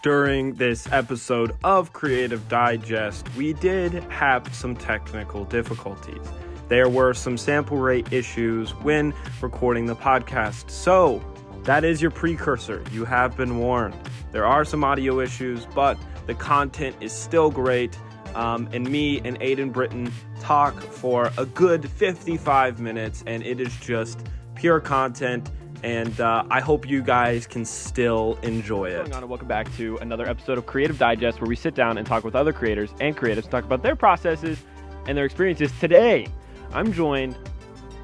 During this episode of Creative Digest, we did have some technical difficulties. There were some sample rate issues when recording the podcast, so that is your precursor. You have been warned. There are some audio issues, but the content is still great. And me and Adian Britton talk for a good 55 minutes, and it is just pure content. And I hope you guys can still enjoy it. What's going on, and welcome back to another episode of Creative Digest, where we sit down and talk with other creators and creatives, talk about their processes and their experiences. Today, I'm joined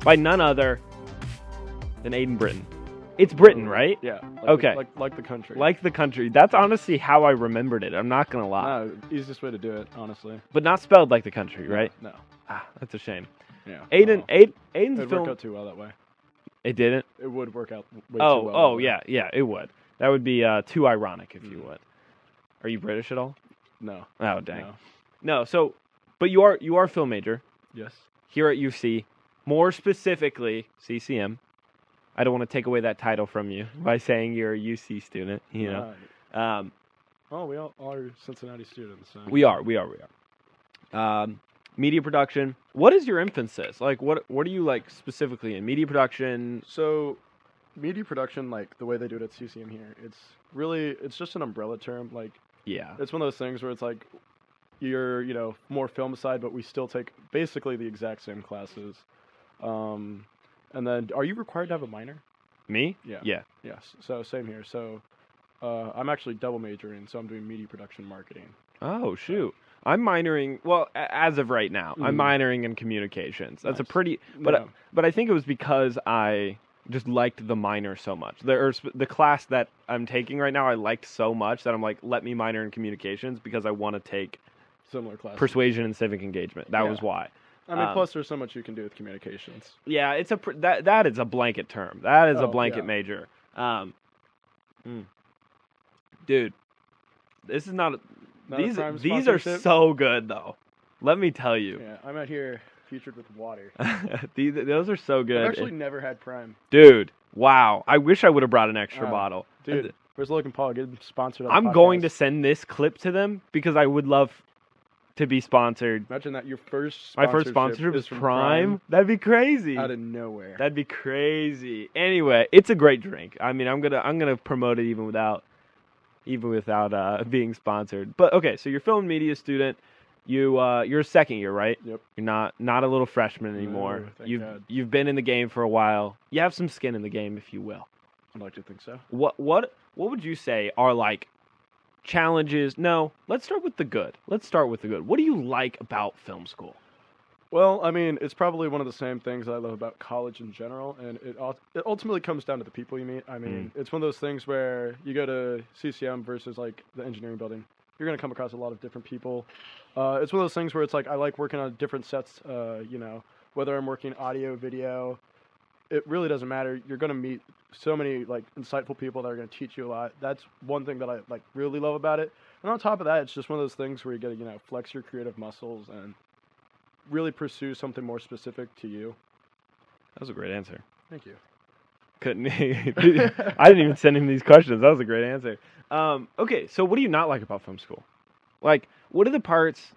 by none other than Adian Britton. It's Britton, right? Yeah. Okay. Like the country. Like the country. That's honestly how I remembered it. I'm not going to lie. No, easiest way to do it, honestly. But not spelled like the country, right? No. Ah, that's a shame. Yeah. Aiden's It'd film... work out too well that way. It didn't? It would work out way too well. Oh, yeah, it would. That would be too ironic if you would. Are you British at all? No. Oh, dang. No, so, but you are a film major. Yes. Here at UC, more specifically CCM. I don't want to take away that title from you by saying you're a UC student, you know. Right. We all are Cincinnati students. So. We are. Media production. What is your emphasis? Like, what are you like specifically in media production? So, media production, like the way they do it at CCM here, it's just an umbrella term. Like, yeah, it's one of those things where it's like you're more film side, but we still take basically the exact same classes. And then, are you required to have a minor? Me? Yeah. Yeah. Yes. So same here. So, I'm actually double majoring, so I'm doing media production marketing. Oh shoot. I'm minoring, well, as of right now, I'm minoring in communications. That's Nice. a pretty, but I think it was because I just liked the minor so much. The class that I'm taking right now, I liked so much that I'm like, let me minor in communications because I want to take Similar classes. persuasion and civic engagement. That was why. I mean, plus there's so much you can do with communications. Yeah, it's that is a blanket term. That is a blanket yeah. major. Dude, this is not. These are so good though. Let me tell you. Yeah, I'm out here featured with water. Those are so good. I've actually never had Prime. Dude, wow. I wish I would have brought an extra bottle. Dude, where's Logan Paul? Get him sponsored on I'm the podcast. going to send this clip to them because I would love to be sponsored. Imagine that my first sponsorship is from Prime. That'd be crazy. Out of nowhere. That'd be crazy. Anyway, it's a great drink. I mean, I'm gonna promote it even without being sponsored. But okay, so you're a film media student. You're a second year, right? Yep. You're not a little freshman anymore. No, thank God. You've been in the game for a while. You have some skin in the game, if you will. I'd like to think so. What would you say are like challenges? No, let's start with the good. What do you like about film school? Well, I mean, it's probably one of the same things I love about college in general, and it ultimately comes down to the people you meet. I mean, it's one of those things where you go to CCM versus, like, the engineering building. You're going to come across a lot of different people. It's one of those things where it's like I like working on different sets, whether I'm working audio, video, it really doesn't matter. You're going to meet so many, like, insightful people that are going to teach you a lot. That's one thing that I, like, really love about it. And on top of that, it's just one of those things where you get to, flex your creative muscles and really pursue something more specific to you. That was a great answer. Thank you. I didn't even send him these questions. That was a great answer. Okay, so what do you not like about film school? Like, what are the parts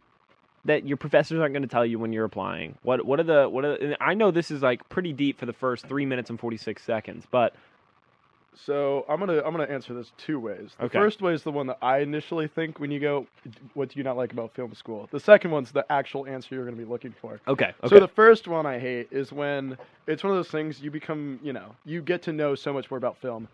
that your professors aren't going to tell you when you're applying? What are the and I know this is like pretty deep for the first 3 minutes and 46 seconds, but so I'm gonna answer this two ways. The Okay. first way is the one that I initially think when you go, what do you not like about film school? The second one's the actual answer you're gonna be looking for. okay. So the first one I hate is when it's one of those things you become, you get to know so much more about film,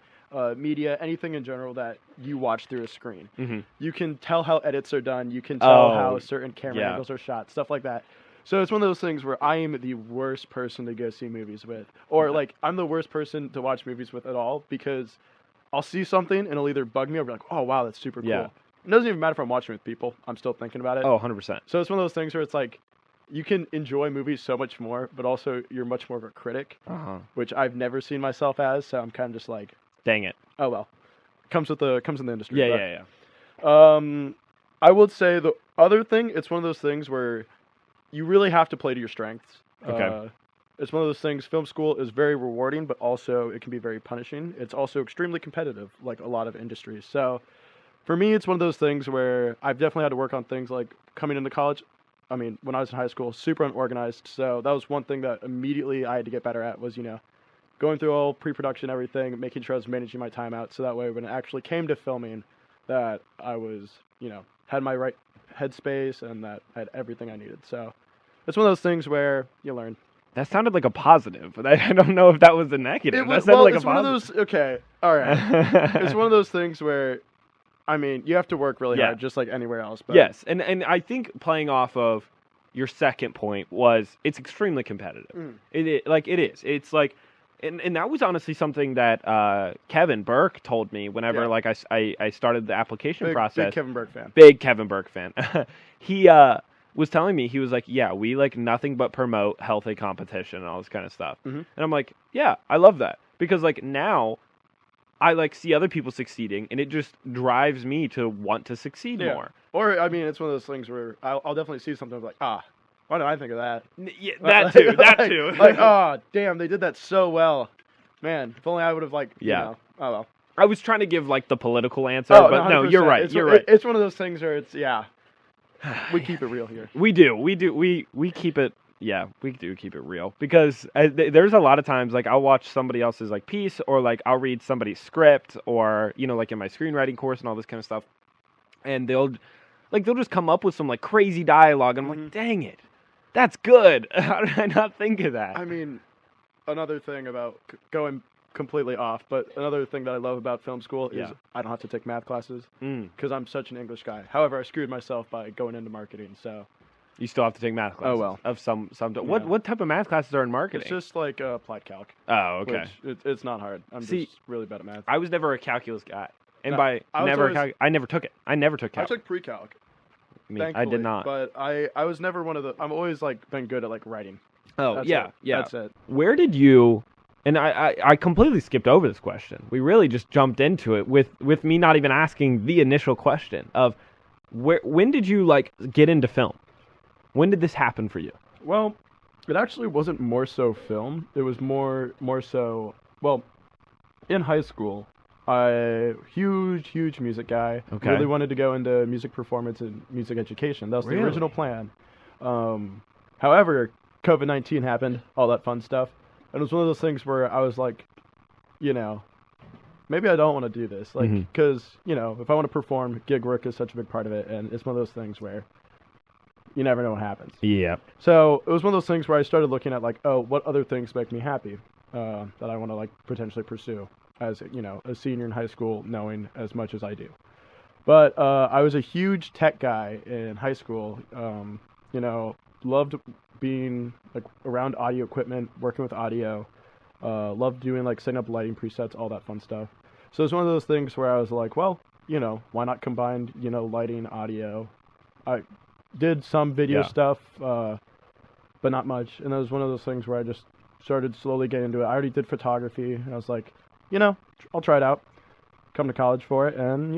media, anything in general that you watch through a screen. Mm-hmm. You can tell how edits are done. You can tell Oh, how certain camera yeah. angles are shot, stuff like that. So it's one of those things where I am the worst person to go see movies with. Or, like, I'm the worst person to watch movies with at all because I'll see something and it'll either bug me or be like, oh, wow, that's super cool. Yeah. It doesn't even matter if I'm watching with people. I'm still thinking about it. Oh, 100%. So it's one of those things where it's like you can enjoy movies so much more, but also you're much more of a critic, which I've never seen myself as. So I'm kind of just like, Dang it. oh, well. Comes in the industry. Yeah. I would say the other thing, it's one of those things where you really have to play to your strengths. Okay. It's one of those things, film school is very rewarding, but also it can be very punishing. It's also extremely competitive, like a lot of industries. So for me, it's one of those things where I've definitely had to work on things like coming into college. I mean, when I was in high school, super unorganized. So that was one thing that immediately I had to get better at was, going through all pre-production, everything, making sure I was managing my time out. So that way, when it actually came to filming, that I was, had my right headspace and that I had everything I needed. So it's one of those things where you learn. That sounded like a positive, but I don't know if that was a negative. It's like one of those. Okay, all right. It's one of those things where, I mean, you have to work really hard, just like anywhere else. But yes, and I think playing off of your second point was it's extremely competitive. It is. It's like, and that was honestly something that Kevin Burke told me whenever like I started the application process. Big Kevin Burke fan. Big Kevin Burke fan. He was telling me, he was like, yeah, we like nothing but promote healthy competition and all this kind of stuff. And I'm like, yeah, I love that, because like now I like see other people succeeding, and it just drives me to want to succeed more. Or I mean, it's one of those things where I'll definitely see something like, why didn't I think of that? Yeah, that too. Like, oh, damn, they did that so well. Man, if only I would have you know, oh well. I was trying to give like the political answer, but no, you're right. You're right. It's one of those things where it's we keep it real here. We do. We keep it. Yeah, we do keep it real, because there's a lot of times like I'll watch somebody else's like piece, or like I'll read somebody's script, or like in my screenwriting course and all this kind of stuff, and they'll just come up with some like crazy dialogue, and I'm like, dang it, that's good. How did I not think of that? I mean, another thing about going completely off, but another thing that I love about film school is I don't have to take math classes because I'm such an English guy. However, I screwed myself by going into marketing, so. You still have to take math classes. Oh, well. Of some. What type of math classes are in marketing? It's just like applied calc. Oh, okay. Which it's not hard. I'm just really bad at math. I was never a calculus guy. And I never took it. I never took calc. I took pre-calc. I did not. But I was never one of the. I've always like been good at like writing. Oh, That's That's it. Where did you? And I completely skipped over this question. We really just jumped into it with me not even asking the initial question of when did you like get into film? When did this happen for you? Well, it actually wasn't more so film. It was more so, well, in high school, huge music guy. Okay. Really wanted to go into music performance and music education. That was the original plan. However, COVID-19 happened, all that fun stuff. And it was one of those things where I was like, maybe I don't want to do this. Like, because, if I want to perform, gig work is such a big part of it. And it's one of those things where you never know what happens. Yeah. So it was one of those things where I started looking at like, what other things make me happy that I want to like potentially pursue as a senior in high school, knowing as much as I do. But I was a huge tech guy in high school. Loved being like around audio equipment, working with audio. Loved doing like setting up lighting presets, all that fun stuff. So it's one of those things where I was like, well, why not combine lighting, audio. I did some video stuff, but not much. And it was one of those things where I just started slowly getting into it. I already did photography, and I was like, I'll try it out. Come to college for it, and,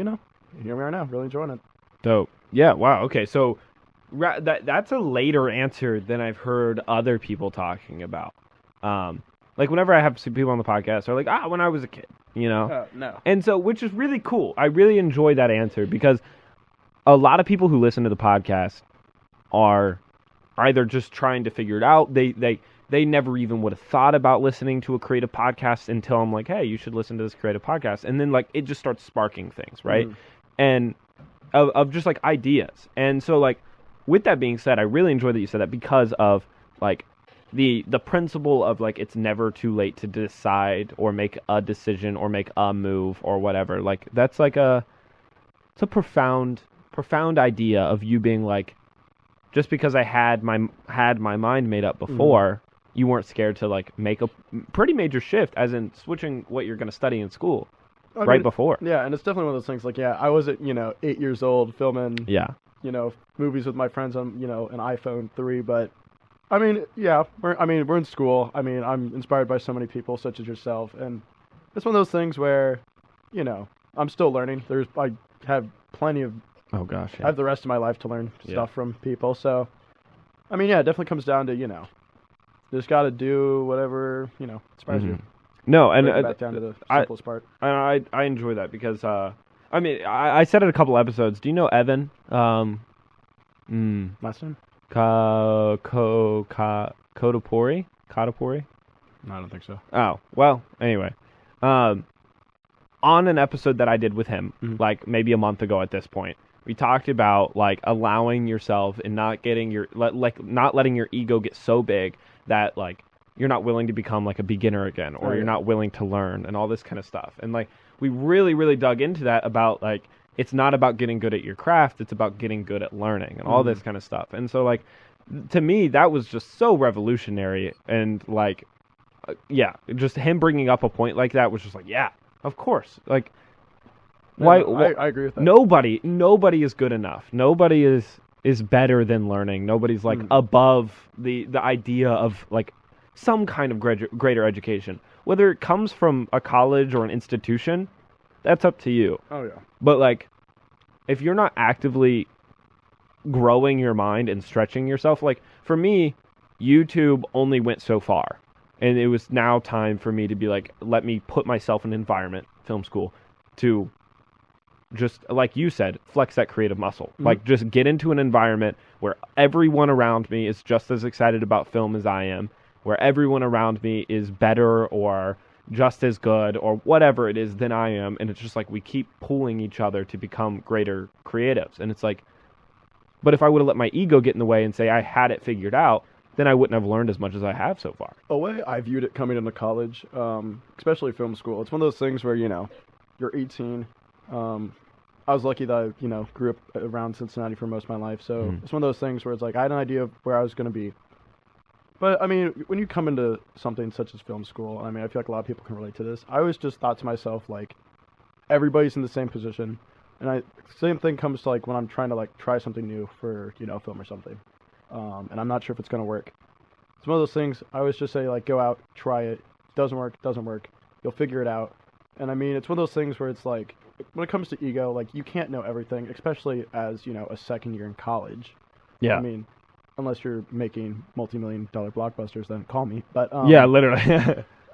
here we are now, really enjoying it. Dope. Yeah, wow, okay. So that's a later answer than I've heard other people talking about. Like, whenever I have some people on the podcast, they're like, when I was a kid, No. And so, which is really cool. I really enjoy that answer, because a lot of people who listen to the podcast are either just trying to figure it out. They never even would have thought about listening to a creative podcast until I'm like, hey, you should listen to this creative podcast. And then like it just starts sparking things, right? And of just like ideas. And so like with that being said, I really enjoy that you said that, because of like the principle of like it's never too late to decide or make a decision or make a move or whatever. Like that's like it's a profound idea of you being like, just because I had my mind made up before, you weren't scared to like make a pretty major shift, as in switching what you're going to study in school before. Yeah, and it's definitely one of those things like, I was at 8 years old filming movies with my friends on an iPhone 3, but I mean, we're in school. I mean, I'm inspired by so many people such as yourself, and it's one of those things where I'm still learning. I have plenty of Oh gosh, yeah. I have the rest of my life to learn stuff from people. So, I mean, it definitely comes down to just got to do whatever inspires you. No, and back down to the simplest part. I enjoy that, because I mean, I said it a couple episodes. Do you know Evan? Last time? Kodapori? Kodapori? No, I don't think so. Oh, well, anyway. On an episode that I did with him, like maybe a month ago at this point, we talked about like allowing yourself and not getting not letting your ego get so big that like you're not willing to become like a beginner again, or you're not willing to learn and all this kind of stuff. And like we really, really dug into that about like it's not about getting good at your craft, it's about getting good at learning and all this kind of stuff. And so like to me that was just so revolutionary, and like just him bringing up a point like that was just like, yeah, of course. Like why I agree with that. Nobody is good enough. Nobody is better than learning. Nobody's like above the idea of like some kind of greater education. Whether it comes from a college or an institution, that's up to you. Oh, yeah. But, like, if you're not actively growing your mind and stretching yourself, like, for me, YouTube only went so far. And it was now time for me to be like, let me put myself in an environment, film school, to just, like you said, flex that creative muscle. Like, just get into an environment where everyone around me is just as excited about film as I am, where everyone around me is better or just as good or whatever it is than I am. And it's just like we keep pulling each other to become greater creatives. And it's like, but if I would have let my ego get in the way and say I had it figured out, then I wouldn't have learned as much as I have so far. A way I viewed it coming into college, especially film school, it's one of those things where, you know, you're 18. I was lucky that I, grew up around Cincinnati for most of my life. So it's one of those things where it's like I had an idea of where I was going to be. But, I mean, when you come into something such as film school, I mean, I feel like a lot of people can relate to this. I always just thought to myself, like, everybody's in the same position. And same thing comes to, like, when I'm trying to, like, try something new for, film or something. And I'm not sure if it's going to work. It's one of those things, I always just say, like, go out, try it. Doesn't work. You'll figure it out. And, I mean, it's one of those things where it's, like, when it comes to ego, like, you can't know everything, especially as, a second year in college. Yeah. I mean, unless you're making multi-million-dollar blockbusters, then call me. But yeah, literally.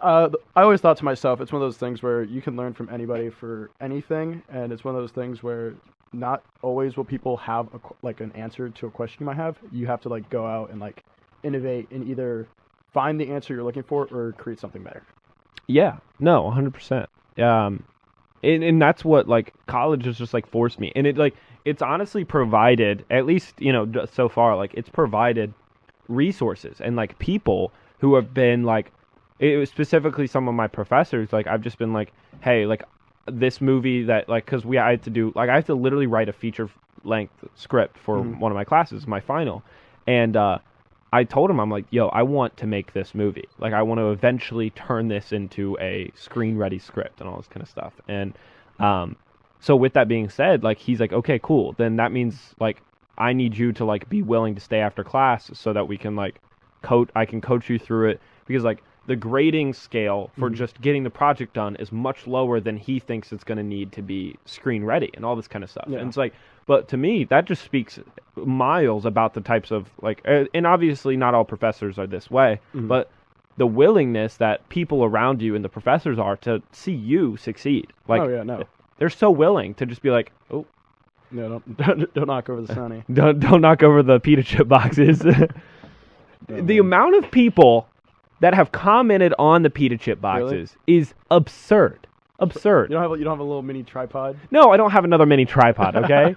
I always thought to myself, it's one of those things where you can learn from anybody for anything, and it's one of those things where not always will people have an answer to a question you might have. You have to like go out and like innovate and either find the answer you're looking for or create something better. Yeah, no, 100%. And that's what like college has just like forced me, and it's honestly provided, at least so far, like it's provided resources and like people who have been like, it was specifically some of my professors, like I've just been like, hey, like this movie that like, because I had to do like I have to literally write a feature length script for one of my classes, my final, and I told him, I'm like, yo, I want to make this movie. Like, I want to eventually turn this into a screen-ready script and all this kind of stuff. And so with that being said, like, he's like, okay, cool. Then that means, like, I need you to, like, be willing to stay after class so that we can, like, I can coach you through it. Because, like, the grading scale for just getting the project done is much lower than he thinks it's going to need to be screen-ready and all this kind of stuff. Yeah. And it's like, but to me, that just speaks miles about the types of, like, and obviously not all professors are this way, but the willingness that people around you and the professors are to see you succeed. Like, they're so willing to just be like, oh. No, don't knock over the sunny. Don't knock over the pita chip boxes. The amount of people that have commented on the pita chip boxes is absurd. Absurd. You don't have a little mini tripod? No, I don't have another mini tripod, okay?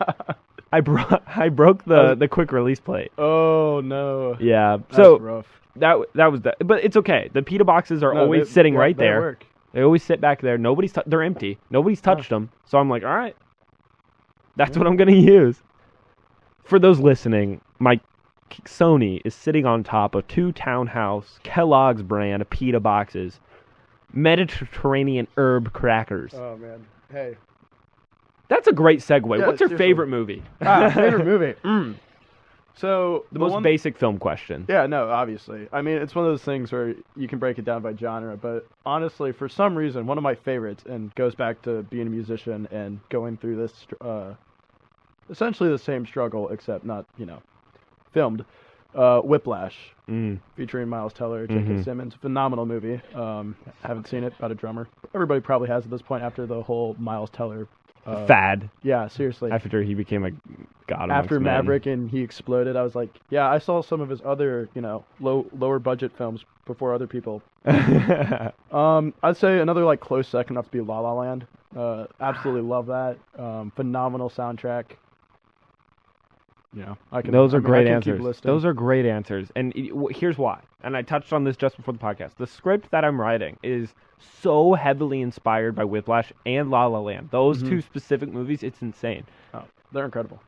I broke the quick release plate. Oh no. Yeah. That's so rough. That was that. But it's okay. The pita boxes are always sitting right there. Work. They always sit back there. They're empty. Nobody's touched them. So I'm like, all right. That's what I'm going to use. For those listening, my Sony is sitting on top of 2 Townhouse Kellogg's brand pita boxes. Mediterranean herb crackers. Oh man, hey, that's a great segue. Yeah, what's your seriously. favorite movie? Favorite movie. So the most basic film question. Yeah, no, obviously. I mean, it's one of those things where you can break it down by genre, but honestly, for some reason, one of my favorites, and goes back to being a musician and going through this, essentially the same struggle, except not, filmed. Whiplash, featuring Miles Teller, J.K. Simmons. Phenomenal movie. Haven't seen it, about a drummer. Everybody probably has at this point after the whole Miles Teller Fad. Yeah, seriously. After he became a god. After amongst men. Maverick and he exploded, I was like, yeah, I saw some of his other, lower budget films before other people. I'd say another like close second have to be La La Land. Absolutely love that. Phenomenal soundtrack. Yeah, Those are great keep answers. listing. Those are great answers, and here's why. And I touched on this just before the podcast. The script that I'm writing is so heavily inspired by Whiplash and La La Land. Those two specific movies, it's insane. Oh, they're incredible.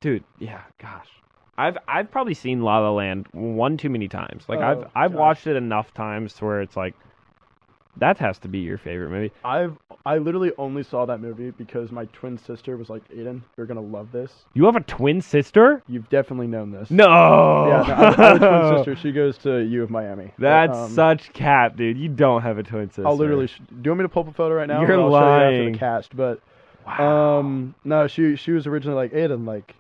Dude, yeah, gosh. I've probably seen La La Land one too many times. Like Oh, I've gosh. watched it enough times to where it's like that has to be your favorite movie. I literally only saw that movie because my twin sister was like, Aiden, you're gonna love this. You have a twin sister? You've definitely known this. No. Yeah, no, I have a twin sister. She goes to U of Miami. That's such cap, dude. You don't have a twin sister. I'll literally. Do you want me to pull up a photo right now? You're I'll show you after lying. the cast, but Wow. no, she was originally like, Aiden, like,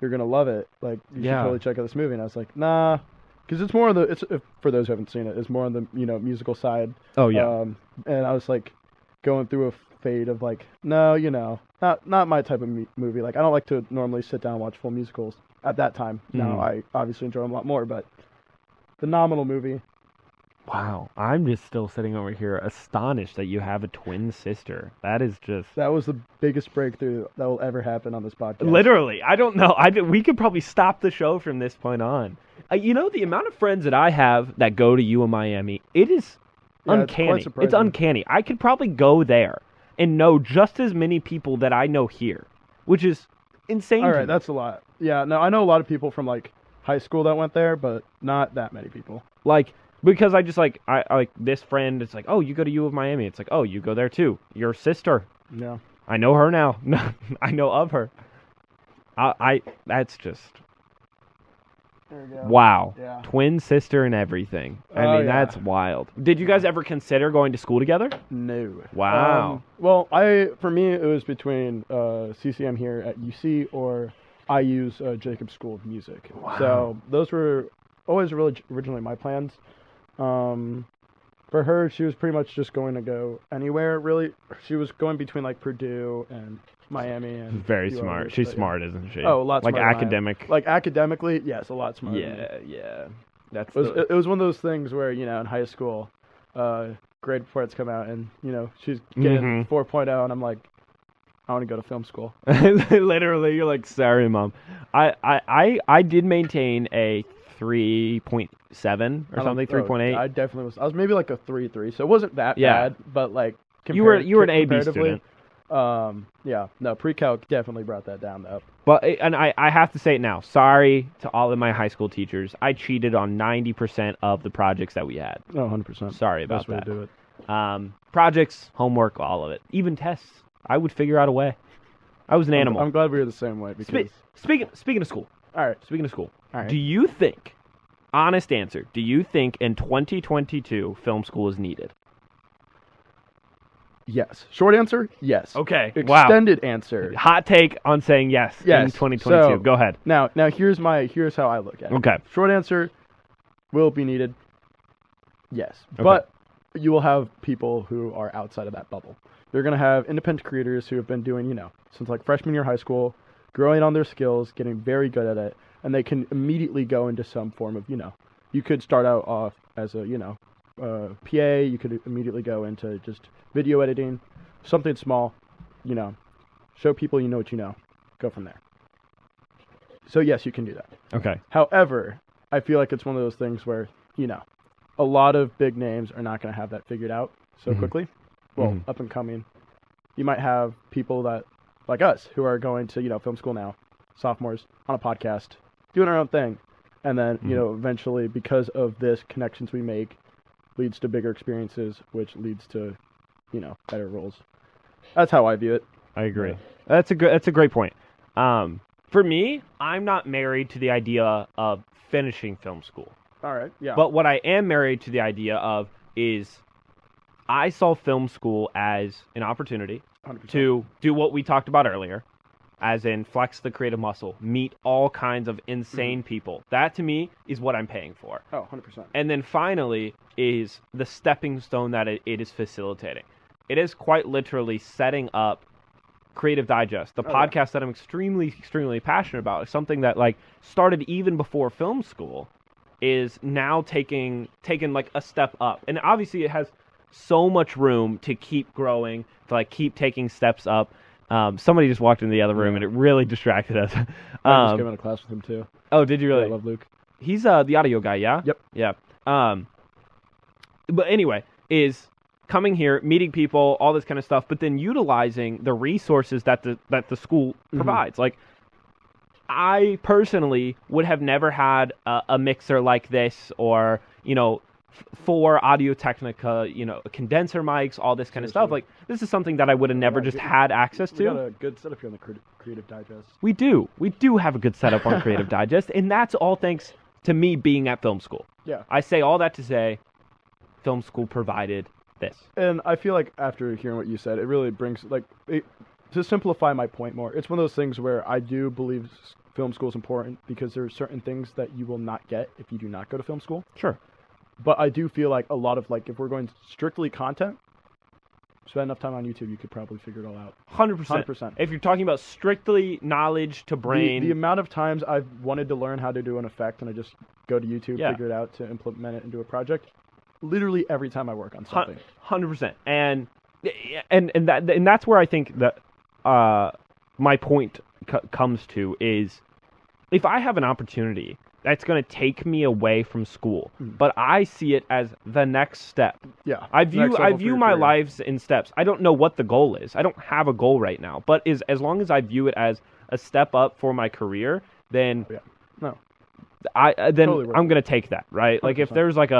you're gonna love it. Like, you should Yeah. totally check out this movie. And I was like, nah, because it's more on the. For those who haven't seen it, it's more on the musical side. Oh yeah. And I was like, going through a fade of like, no, not my type of movie. Like, I don't like to normally sit down and watch full musicals at that time. Now I obviously enjoy them a lot more, but phenomenal movie. Wow. I'm just still sitting over here astonished that you have a twin sister. That is just That was the biggest breakthrough that will ever happen on this podcast. literally. I don't know. We could probably stop the show from this point on. The amount of friends that I have that go to U of Miami, it is Yeah, it's uncanny. quite It's surprising. uncanny. I could probably go there and know just as many people that I know here, which is insane. All to right, me. that's a lot. Yeah, no, I know a lot of people from like high school that went there, but not that many people. Like, because I just I like this friend. It's like, oh, you go to U of Miami. It's like, oh, you go there too. Your sister. Yeah. I know her now. I know of her. That's just There we go. wow. Yeah. Twin sister and everything. I Oh, mean, yeah. that's wild. Did you guys ever consider going to school together? No. Wow. Well, for me, it was between CCM here at UC or I use Jacobs School of Music. Wow. So those were always really originally my plans. For her, she was pretty much just going to go anywhere, really. She was going between like Purdue and Miami. And Very a few smart. others, She's but, yeah. smart, isn't she? Oh, a lot like smarter than I am. academic. Like academically, yes, a lot smarter. than me. Yeah. That's It was one of those things where, in high school, grade reports come out and, she's getting 4.0 and I'm like, I want to go to film school. literally. You're like, sorry, mom. I did maintain a 3.7 or something, 3.8. I definitely was. I was maybe like a 3.3, so it wasn't that Yeah. bad, but like You were an AB comparatively, student. Yeah, no, pre-calc definitely brought that down though. But I have to say it now. Sorry to all of my high school teachers. I cheated on 90% of the projects that we had. Oh, 100%. Sorry about Best way that. to do it. Projects, homework, all of it. Even tests. I would figure out a way. I was an animal. I'm glad we were the same way because. Speaking of school. All right. Speaking of school. All right. Do you think, honest answer, do you think in 2022 film school is needed? Yes. Short answer, yes. Okay. Wow. Extended answer. Hot take on saying yes, in Yes. 2022. So- Go ahead. Now here's how I look at it. Okay. Short answer, will it be needed? Yes. Okay. But you will have people who are outside of that bubble. You're going to have independent creators who have been doing, since like freshman year of high school, growing on their skills, getting very good at it, and they can immediately go into some form of, you could start out off as a, PA, you could immediately go into just video editing, something small, show people you know what you know, go from there. So yes, you can do that. Okay. However, I feel like it's one of those things where, a lot of big names are not going to have that figured out so quickly. Well, up and coming. You might have people that, like us, who are going to, film school now, sophomores, on a podcast, doing our own thing. And then, eventually, because of this, connections we make leads to bigger experiences, which leads to, better roles. That's how I view it. I agree. That's a great point. For me, I'm not married to the idea of finishing film school. All right, yeah. But what I am married to the idea of is I saw film school as an opportunity 100%. to do what we talked about earlier, as in flex the creative muscle, meet all kinds of insane people. That to me is what I'm paying for. Oh, 100%. And then finally is the stepping stone that it is facilitating. It is quite literally setting up Creative Digest, the podcast that I'm extremely passionate about. It's something that like started even before film school, is now taking like a step up, and obviously it has so much room to keep growing, to like keep taking steps up. Somebody just walked into the other room and it really distracted us. I just came out of class with him too. Oh, did you really? Yeah, I love Luke. He's the audio guy, yeah? Yep. Yeah. But anyway, is coming here, meeting people, all this kind of stuff, but then utilizing the resources that the school provides. Like, I personally would have never had a mixer like this, or, you know, 4 Audio-Technica, you know, condenser mics, all this kind of stuff. Like, this is something that I would have never just had access to. We got a good setup here on the Creative Digest. We do have a good setup on Creative Digest, and that's all thanks to me being at film school. Yeah. I say all that to say, film school provided this. And I feel like after hearing what you said, it really brings, like, to simplify my point more, it's one of those things where I do believe film school is important because there are certain things that you will not get if you do not go to film school. Sure. But I do feel like a lot of, like, if we're going strictly content, spend enough time on YouTube, you could probably figure it all out. 100%. 100%. If you're talking about strictly knowledge to brain. The amount of times I've wanted to learn how to do an effect and I just go to YouTube, figure it out to implement it into a project, literally every time I work on something. 100%. And that's where I think that my point comes to is, if I have an opportunity that's going to take me away from school, but I see it as the next step. Yeah. I view my lives in steps. I don't know what the goal is. I don't have a goal right now, but as long as I view it as a step up for my career, then I'm going to take that, right? 100%. Like, if there's like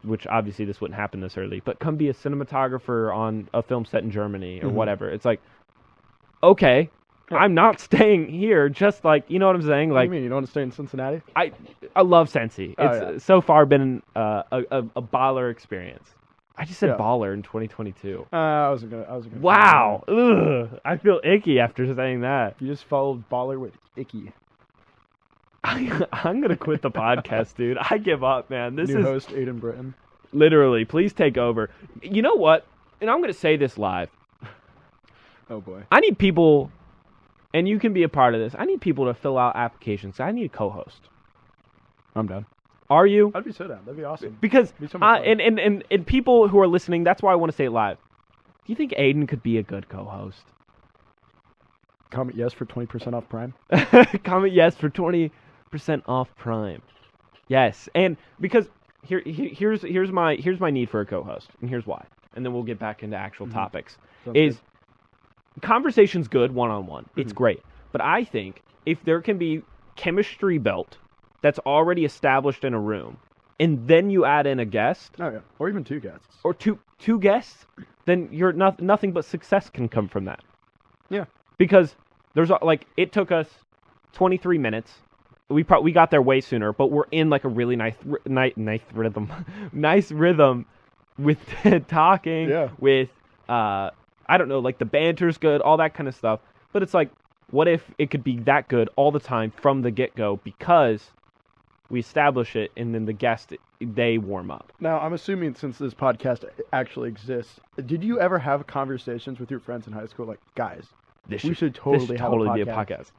which obviously this wouldn't happen this early, but come be a cinematographer on a film set in Germany or whatever. It's like, okay, I'm not staying here, just like, you know what I'm saying? Like, what do you mean? You don't want to stay in Cincinnati? I love Cincy. It's so far been a baller experience. I just said baller in 2022. I wasn't gonna. Wow. Ugh. I feel icky after saying that. You just followed baller with icky. I'm gonna quit the podcast, dude. I give up, man. This New host Adian Britton. Literally, please take over. You know what? And I'm gonna say this live. Oh boy. I need people, and you can be a part of this. I need people to fill out applications. I need a co-host. I'm down. Are you? I'd be so down. That'd be awesome. Because be so much fun. and people who are listening, that's why I want to say it live. Do you think Aiden could be a good co-host? Comment yes for 20% off Prime. Comment yes for 20% off Prime. Yes, and because here's my need for a co-host, and here's why. And then we'll get back into actual topics. Sounds good. Conversation's good one-on-one. It's great. But I think if there can be chemistry built that's already established in a room, and then you add in a guest. Oh, yeah. Or even 2 guests. Or two guests, then you're nothing but success can come from that. Yeah. Because there's like, it took us 23 minutes. We got there way sooner, but we're in like a really nice rhythm. Nice rhythm with talking, with I don't know, like the banter's good, all that kind of stuff. But it's like, what if it could be that good all the time from the get-go, because we establish it and then the guests, they warm up. Now, I'm assuming since this podcast actually exists, did you ever have conversations with your friends in high school like, guys, we should totally have be a podcast?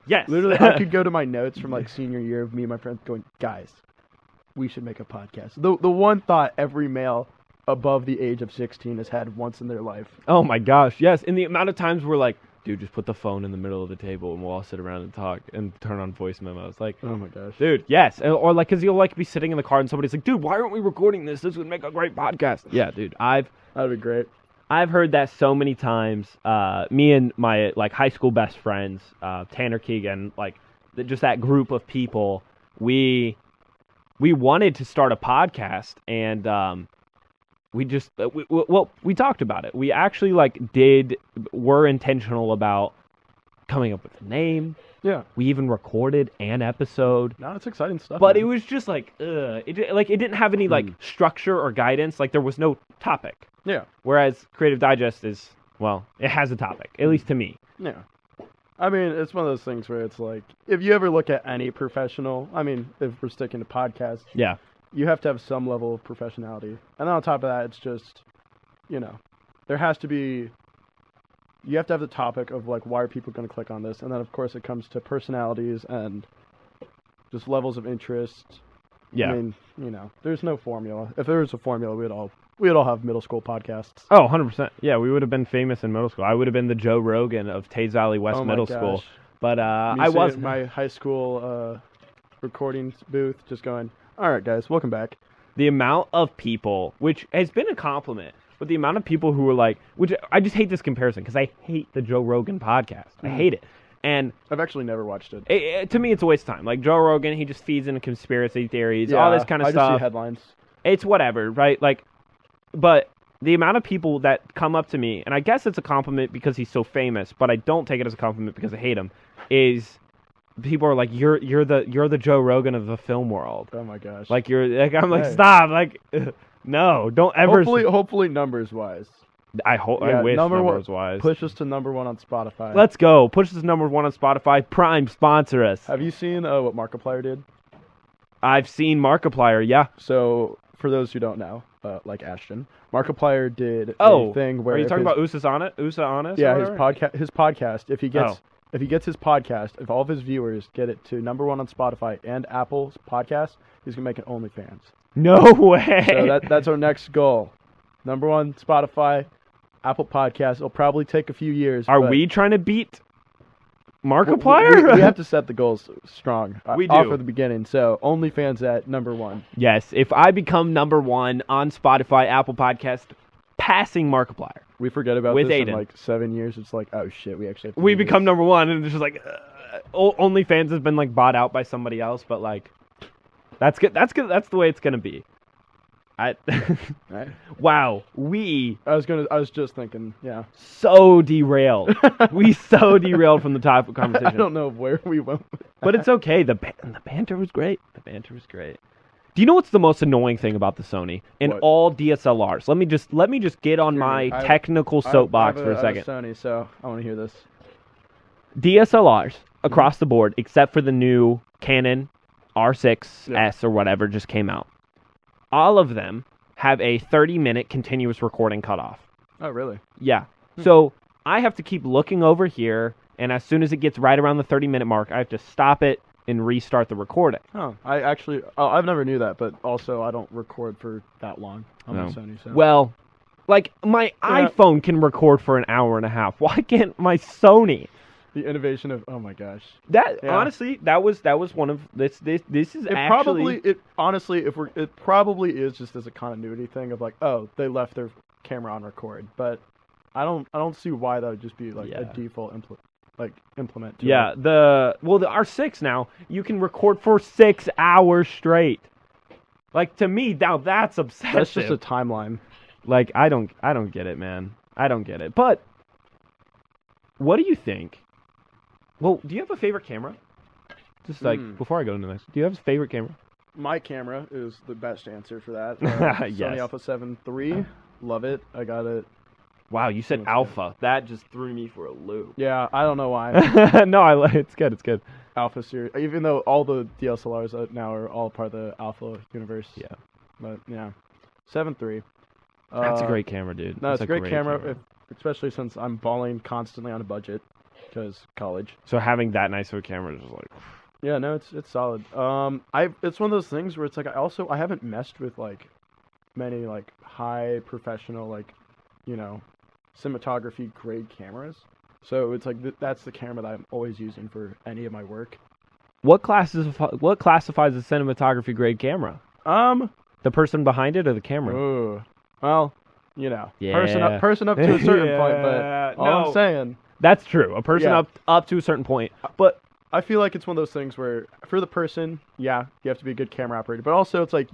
Yes. Literally, I could go to my notes from like senior year of me and my friends going, guys, we should make a podcast. The one thought every male above the age of 16 has had once in their life. Oh my gosh, yes. And the amount of times we're like, dude, just put the phone in the middle of the table and we'll all sit around and talk and turn on voice memos. Like, oh my gosh. Dude, yes. Or like, because you'll like be sitting in the car and somebody's like, dude, why aren't we recording this? This would make a great podcast. Yeah, dude, that'd be great. I've heard that so many times. Me and my like high school best friends, Tanner Keegan, like just that group of people, we wanted to start a podcast, and we just we talked about it. We actually were intentional about coming up with a name. Yeah. We even recorded an episode. No, it's exciting stuff. But man. it was just like, it didn't have any like structure or guidance. Like there was no topic. Yeah. Whereas Creative Digest is, well, it has a topic, at least to me. Yeah. I mean, it's one of those things where it's like, if you ever look at any professional, I mean, if we're sticking to podcasts, yeah, you have to have some level of professionality. And then on top of that, it's just, there has to be you have to have the topic of like why are people going to click on this, and then of course it comes to personalities and just levels of interest. Yeah. I mean, there's no formula. If there was a formula, we'd all have middle school podcasts. Oh, 100%. Yeah, we would have been famous in middle school. I would have been the Joe Rogan of Tays Valley West Middle School. But I was in my high school recording booth just going, all right, guys, welcome back. The amount of people, which has been a compliment, but the amount of people who were like, which I just hate this comparison because I hate the Joe Rogan podcast. I hate it. And I've actually never watched it. To me, it's a waste of time. Like Joe Rogan, he just feeds into conspiracy theories, Yeah, all this kind of I stuff. just see headlines. It's whatever, right? Like, but the amount of people that come up to me, and I guess it's a compliment because he's so famous, but I don't take it as a compliment because I hate him, is people are like, you're the Joe Rogan of the film world. Oh my gosh. Like I'm like, Hey. stop, like, no, don't ever. Hopefully numbers wise. I wish number numbers wise. Push us to number 1 on Spotify. Let's go. Push us to number 1 on Spotify. Prime, sponsor us. Have you seen what Markiplier did? I've seen Markiplier, yeah. So for those who don't know, like Ashton, Markiplier did Oh, a thing where are you talking his, about USA Honest? Yeah, or his whatever? podcast. If he gets his podcast, if all of his viewers get it to number 1 on Spotify and Apple's podcast, he's gonna make an OnlyFans. No way. So that's our next goal. Number 1 Spotify, Apple Podcast. It'll probably take a few years. Are but we trying to beat Markiplier? we have to set the goals strong. We off do. at the beginning. So OnlyFans at number 1. Yes, if I become number 1 on Spotify, Apple Podcast, passing Markiplier, We forget about With this Aiden. in like 7 years. It's like, oh shit, we actually have to we do become this. number 1, and it's just like, OnlyFans has been like bought out by somebody else, but like, that's good. That's good. That's the way it's gonna be. Right? Wow, I was just thinking, yeah. so derailed. We so derailed from the topic of conversation. I don't know where we went with that. But it's okay. The banter was great. Do you know what's the most annoying thing about the Sony in What? all DSLRs? Let me just get on my I- technical soapbox for a I have second. Sony, so I want to hear this. DSLRs across the board, except for the new Canon R6S or whatever just came out. All of them have a 30-minute continuous recording cutoff. Oh, really? Yeah. So I have to keep looking over here, and as soon as it gets right around the 30-minute mark, I have to stop it and restart the recording. Oh, I've never knew that, but also I don't record for that long on my Sony. So. Well, like my iPhone can record for an hour and a half. Why can't my Sony? The innovation of, oh my gosh. That Yeah. honestly, that was one of this is It actually probably is just as a continuity thing of like, oh, they left their camera on record, but I don't see why that would just be like a default implement. To yeah. it. The R6 now you can record for 6 hours straight. Like to me now that's obsessive. That's just a timeline. Like I don't get it, man. I don't get it. But what do you think? Well, do you have a favorite camera? Just like before I go into the next, do you have a favorite camera? My camera is the best answer for that. Yes. Sony Alpha 7 III, love it. I got it. Wow, you said That's Alpha. That just threw me for a loop. Yeah, I don't know why. No, it's good. It's good. Alpha series, even though all the DSLRs now are all part of the Alpha universe. Yeah. But yeah, 7 III. That's a great camera, dude. No, That's it's a great camera, especially since I'm balling constantly on a budget because college. So having that nice of a camera is just like, Yeah, no, it's solid. It's one of those things where it's like I haven't messed with like many like high professional like, cinematography grade cameras. So it's like that's the camera that I'm always using for any of my work. what classifies a cinematography grade camera? The person behind it or the camera? Ooh, well, Yeah. person up to a certain point, but Yeah, all no. I'm saying, That's true. A person Yeah. up to a certain point, but I feel like it's one of those things where for the person, yeah, you have to be a good camera operator, but also it's like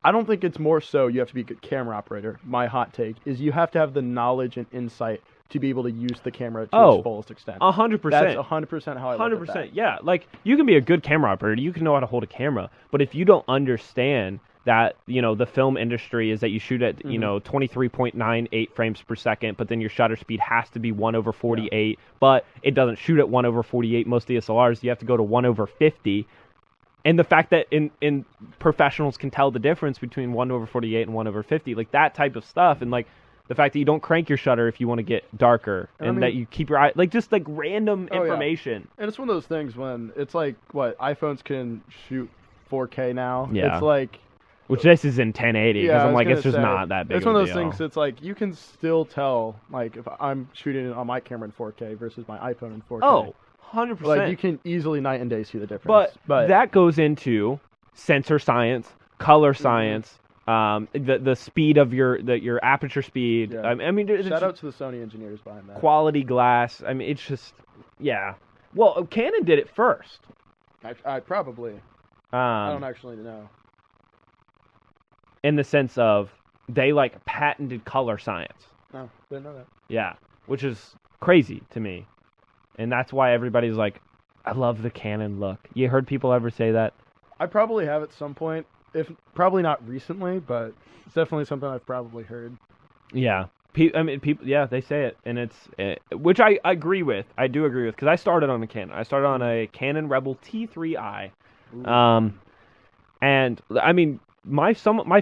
I don't think it's more so you have to be a good camera operator. My hot take is you have to have the knowledge and insight to be able to use the camera to its fullest extent. 100%. That's 100% how I look at that. 100%. Yeah, like you can be a good camera operator, you can know how to hold a camera, but if you don't understand that, the film industry is that you shoot at, 23.98 frames per second, but then your shutter speed has to be 1/48, but it doesn't shoot at 1/48 most DSLRs, you have to go to 1/50. And the fact that in professionals can tell the difference between 1/48 and 1/50, like that type of stuff, and like the fact that you don't crank your shutter if you want to get darker, and that you keep your eye just random information. And it's one of those things when it's what iPhones can shoot 4K now. Yeah. It's which this is in 1080 because I'm like, it's just say, not that big. It's one of those things. It's you can still tell if I'm shooting it on my camera in 4K versus my iPhone in 4K. Oh, 100%. You can easily night and day see the difference. But that goes into sensor science, color science, the speed of your aperture speed. Yeah. I mean, shout out to the Sony engineers behind that. Quality glass. I mean, it's just Well, Canon did it first. I probably. I don't actually know. In the sense of they patented color science. No, didn't know that. Yeah, which is crazy to me, and that's why everybody's like, I love the Canon look. You heard people ever say that? I probably have at some point, if probably not recently, but it's definitely something I've probably heard. Yeah, people. Yeah, they say it, and which I agree with. I do agree with because I started on a Canon. I started on a Canon Rebel T3i, and I mean. My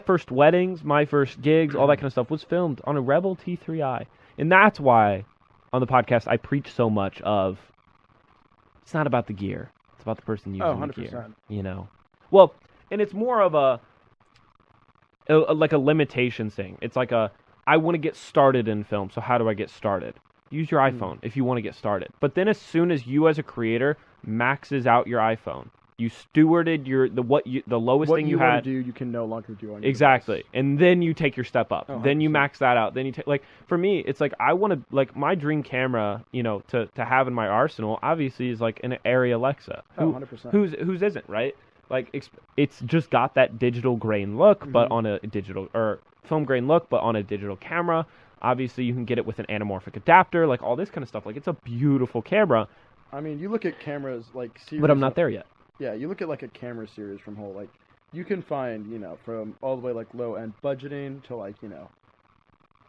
first weddings, my first gigs, all that kind of stuff was filmed on a Rebel T3i. And that's why on the podcast I preach so much of it's not about the gear. It's about the person using the gear. 100%. Well, and it's more of a limitation thing. It's I want to get started in film, so how do I get started? Use your iPhone if you want to get started. But then as soon as you as a creator maxes out your iPhone, you stewarded the lowest thing you had. What you want to do, you can no longer do on your exactly, device. And then you take your step up. Oh, then you max that out. Then you take for me, it's I want to my dream camera, to have in my arsenal. Obviously, is an Arri Alexa. 100%. Whose isn't right? It's just got that digital grain look, but on a digital or film grain look, but on a digital camera. Obviously, you can get it with an anamorphic adapter, all this kind of stuff. It's a beautiful camera. I mean, you look at cameras but I'm not there yet. Yeah, you look at a camera series from whole you can find from all the way low end budgeting to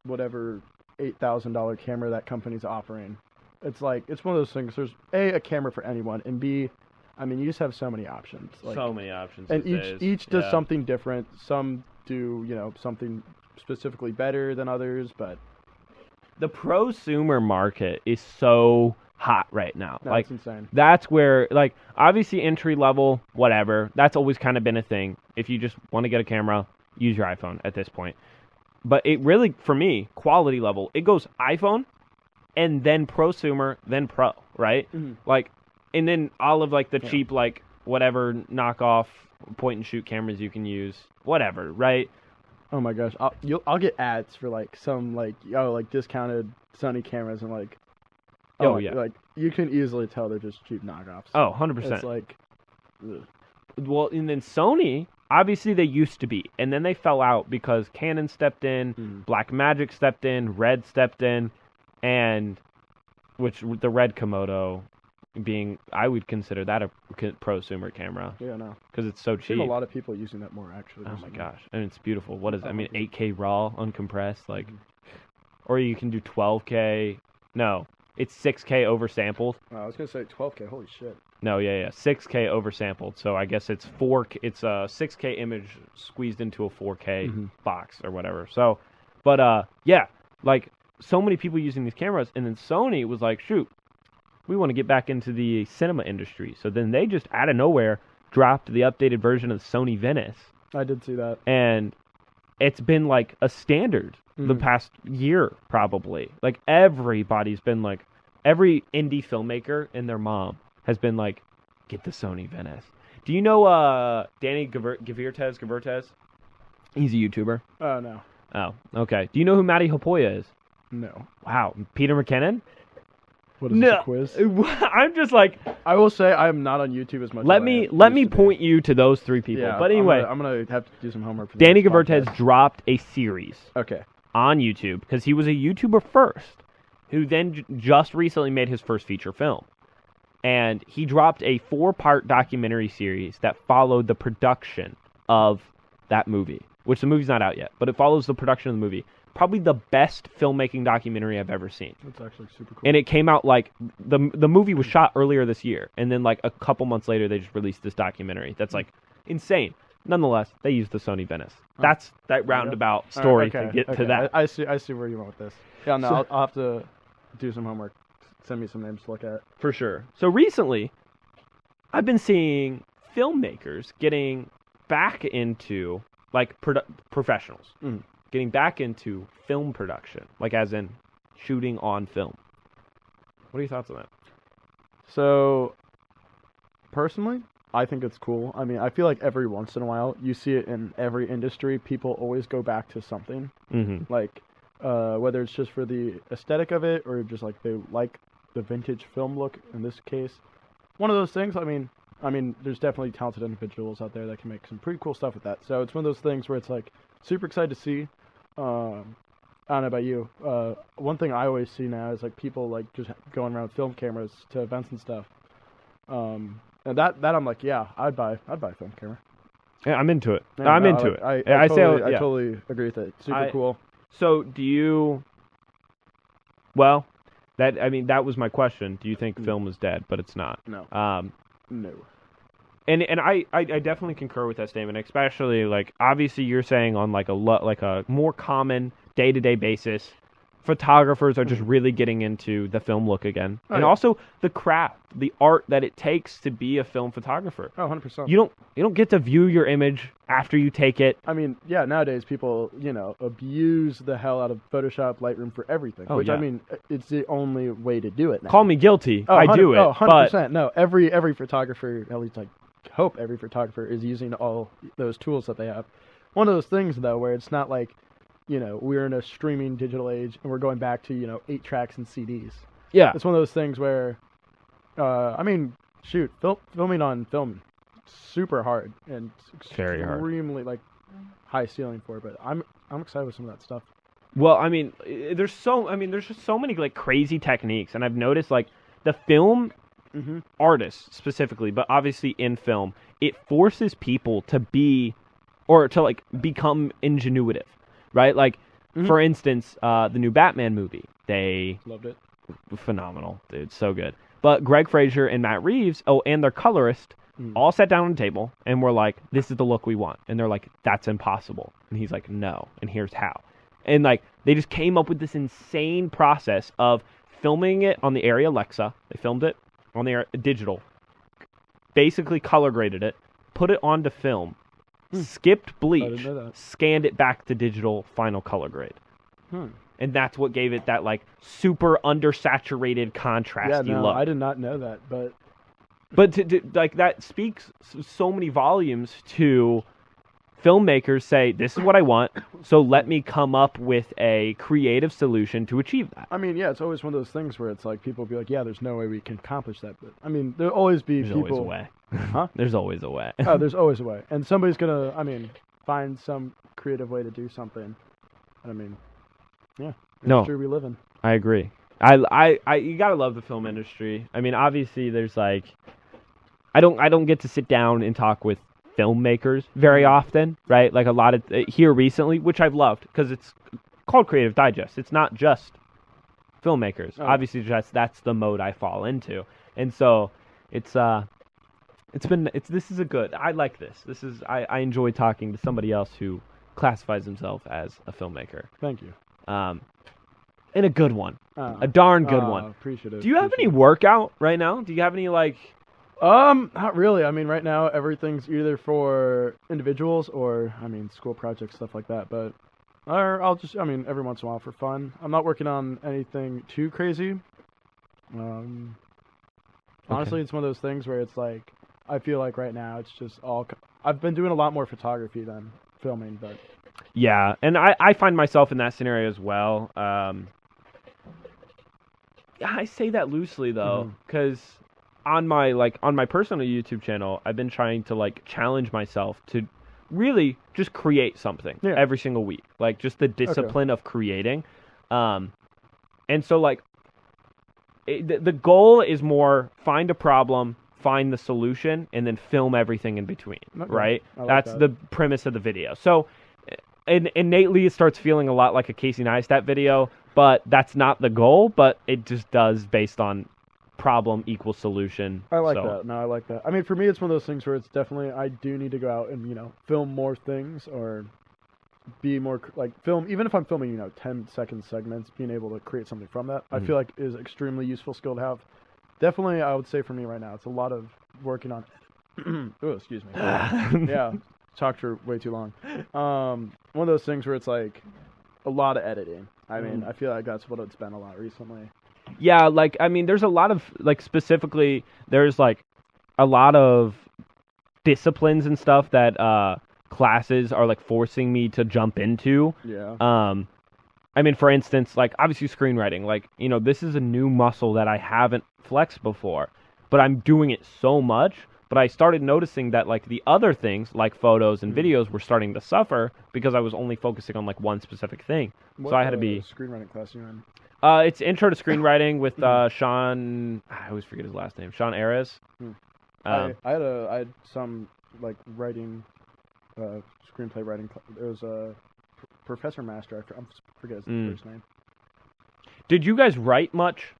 whatever $8,000 camera that company's offering. It's it's one of those things. There's a camera for anyone, and B, I mean you just have so many options. So many options. And each does something different. Some do something specifically better than others, but the prosumer market is so hot right now. That's insane. That's where obviously entry level, whatever, that's always kind of been a thing. If you just want to get a camera, use your iPhone at this point. But it really, for me, quality level, it goes iPhone and then prosumer, then pro, right? Mm-hmm. And then all of the cheap whatever knockoff point and shoot cameras you can use, whatever, right? Oh my gosh, I'll get ads for some discounted Sony cameras and you can easily tell they're just cheap knockoffs. Oh, 100%. It's ugh. Well, and then Sony, obviously they used to be, and then they fell out because Canon stepped in, Blackmagic stepped in, Red stepped in, and which the Red Komodo being, I would consider that a prosumer camera. Yeah, no. Because it's so cheap. I've seen a lot of people using that more, actually. Oh my gosh, and it's beautiful. What is it? I mean, 8K RAW, uncompressed, or you can do 12K. No. It's 6K oversampled. I was gonna say 12K. Holy shit. No, yeah, 6K oversampled. So I guess it's 4K. It's a 6K image squeezed into a 4K box or whatever. So, but so many people using these cameras, and then Sony was like, shoot, we want to get back into the cinema industry. So then they just out of nowhere dropped the updated version of the Sony Venice. I did see that, and it's been a standard. The past year, probably. Everybody's been every indie filmmaker and their mom has been get the Sony Venice. Do you know Danny Gavirtez? He's a YouTuber. Oh, no. Oh, okay. Do you know who Matty Hopoya is? No. Wow. Peter McKinnon? What is this, a quiz? I'm just I will say I am not on YouTube as much. Let me point you to those three people. Yeah, but anyway, I'm gonna have to do some homework. For Danny Gavirtez dropped a series. Okay. On YouTube because he was a YouTuber first, who then just recently made his first feature film, and he dropped a 4-part documentary series that followed the production of that movie, which the movie's not out yet, but it follows the production of the movie. Probably the best filmmaking documentary I've ever seen. That's actually super cool. And it came out the movie was shot earlier this year, and then a couple months later they just released this documentary that's insane. Nonetheless, they use the Sony Venice. That's that roundabout story to get to that. I see where you went with this. Yeah, no, So- I'll have to do some homework. Send me some names to look at. For sure. So recently, I've been seeing filmmakers getting back into, like, professionals, getting back into film production, like as in shooting on film. What are your thoughts on that? So, personally, I think it's cool. I mean, I feel like every once in a while, you see it in every industry, people always go back to something. Mm-hmm. Like, whether it's just for the aesthetic of it or just like they like the vintage film look in this case. One of those things, I mean, there's definitely talented individuals out there that can make some pretty cool stuff with that. So it's one of those things where it's like super excited to see. I don't know about you. One thing I always see now is like people like just going around with film cameras to events and stuff. And that I'm like, yeah, I'd buy a film camera. Yeah, I'm into it. Yeah, I'm no, into it. I Yeah. totally agree with it. Super cool. So do you? Well, that was my question. Do you think film is dead? But it's not. No. No. And I definitely concur with that statement, especially like obviously you're saying on like a more common day-to-day basis, photographers are just really getting into the film look again. Oh, and yeah. also the craft, the art that it takes to be a film photographer. Oh, 100%. You don't get to view your image after you take it. I mean, yeah, nowadays people, abuse the hell out of Photoshop, Lightroom for everything. Oh, which, yeah. I mean, it's the only way to do it now. Call me guilty. Oh, I do it. 100%. But No, every photographer, at least I hope every photographer is using all those tools that they have. One of those things, though, where it's not like, we're in a streaming digital age and we're going back to, 8 tracks and CDs. yeah. It's one of those things where, filming on film, super hard and Very hard. extremely like high ceiling for it. But I'm excited with some of that stuff. Well, I mean, there's just so many like crazy techniques, and I've noticed like the film artists specifically, but obviously in film, it forces people to be or to like become ingenuitive, right? Like, for instance, the new Batman movie, they Loved it. phenomenal, dude, so good. But Greg Fraser and Matt Reeves, and their colorist, all sat down on a table and were like, "This is the look we want," and they're like, "That's impossible," and he's like, "No," and here's how. And like they just came up with this insane process of filming it on the Arri Alexa. They filmed it on the digital, basically color graded it, put it onto film, skipped bleach, didn't know that. scanned it back to digital, final color grade. And that's what gave it that like super undersaturated contrasty look. I did not know that, but But like that speaks so many volumes to filmmakers say, this is what I want, so let me come up with a creative solution to achieve that. I mean, yeah, it's always one of those things where it's like people be like, "Yeah, there's no way we can accomplish that." But I mean, there'll always be There's people. always a way. Huh? There's always a way. Oh, there's always a way, and somebody's gonna, find some creative way to do something. And I mean, yeah, No. industry we live in. I agree. I you gotta love the film industry. I mean, obviously, there's like, I don't get to sit down and talk with filmmakers very often, right? Like a lot of here recently, which I've loved because it's called Creative Digest. It's not just filmmakers. Oh. Obviously, that's the mode I fall into, and so this is a good. I like this. I enjoy talking to somebody else who classifies himself as a filmmaker. Thank you. And a good one. A darn good one. Appreciate it. Do you have any workout right now? Do you have any like? Not really. I mean, right now everything's either for individuals or, school projects, stuff like that. But, or I'll just, every once in a while for fun. I'm not working on anything too crazy. Honestly, it's one of those things where it's like, I feel like right now it's just all. I've been doing a lot more photography than filming, but. Yeah, and I find myself in that scenario as well. I say that loosely though, because on my personal YouTube channel, I've been trying to like challenge myself to really just create something every single week, like just the discipline of creating. And so like the goal is more find a problem, find the solution, and then film everything in between, right? That's the premise of the video. So innately it starts feeling a lot like a Casey Neistat video, but that's not the goal, but it just does based on problem equals solution. I like So, that. No, I like that. I mean, for me, it's one of those things where it's definitely I do need to go out and film more things or be more film. Even if I'm filming 10-second segments, being able to create something from that, I feel like is extremely useful skill to have. Definitely, I would say for me right now, it's a lot of working on. Oh, excuse me. Yeah, talked for way too long. One of those things where it's like a lot of editing. I mean, I feel like that's what it's been a lot recently. yeah, like, I mean, there's a lot of, like, specifically, there's, like, a lot of disciplines and stuff that classes are, like, forcing me to jump into. Yeah. I mean, for instance, like, obviously screenwriting, like, this is a new muscle that I haven't flexed before, but I'm doing it so much. But I started noticing that, like, the other things, like photos and videos, were starting to suffer because I was only focusing on, like, one specific thing. What, so I had to be... screenwriting class you in? It's Intro to Screenwriting with Sean... I always forget his last name. Sean Ares. I had some, like, writing, screenplay writing. It was a Professor Master. I forget his first name. Did you guys write much?